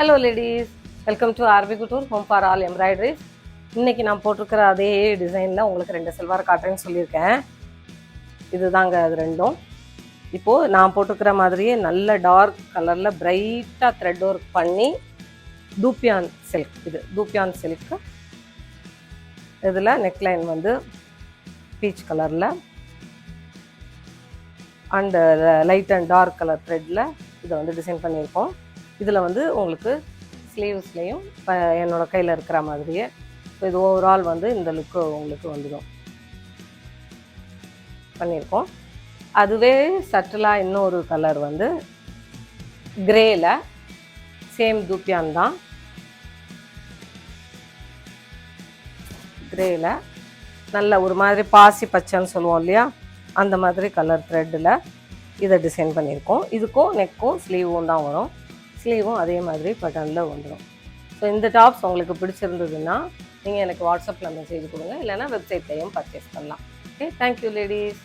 Hello ladies, welcome to RP Kuttur home for all embroideries. இன்றைக்கி நான் போட்டிருக்கிற அதே டிசைனில் உங்களுக்கு 2 செல்வார் காட்டுறேன்னு சொல்லியிருக்கேன். இதுதாங்க அது ரெண்டும். இப்போது நான் போட்டிருக்கிற மாதிரியே நல்ல டார்க் கலரில் பிரைட்டாக த்ரெட் ஒர்க் பண்ணி டூப்பியான் சில்க், இது டூப்பியான் சில்க்கு. இதில் நெக்லைன் வந்து பீச் கலரில் and light and dark colour த்ரெட்டில் இதை வந்து டிசைன் பண்ணியிருக்கோம். இதில் வந்து உங்களுக்கு ஸ்லீவ்ஸ்லேயும் என்னோடய கையில் இருக்கிற மாதிரியே இது ஓவரால் வந்து இந்த லுக்கு உங்களுக்கு வந்துடும் பண்ணியிருக்கோம். அதுவே சட்டிலாக இன்னொரு கலர் வந்து கிரேயில் சேம் தூப்பியான் தான், கிரேயில் நல்ல ஒரு மாதிரி பாசி பச்சைன்னு சொல்லுவோம் இல்லையா, அந்த மாதிரி கலர் த்ரெட்டில் இதை டிசைன் பண்ணியிருக்கோம். இதுக்கும் நெக்கும் ஸ்லீவும் தான் வரும். ஸ்லீவும் அதே மாதிரி பட்டனில் வந்துடும். ஸோ இந்த டாப்ஸ் உங்களுக்கு பிடிச்சிருந்ததுன்னா நீங்கள் எனக்கு வாட்ஸ்அப்பில் மெசேஜ் கொடுங்க, இல்லைனா வெப்சைட்லேயும் பர்ச்சேஸ் பண்ணலாம். Okay, thank you ladies.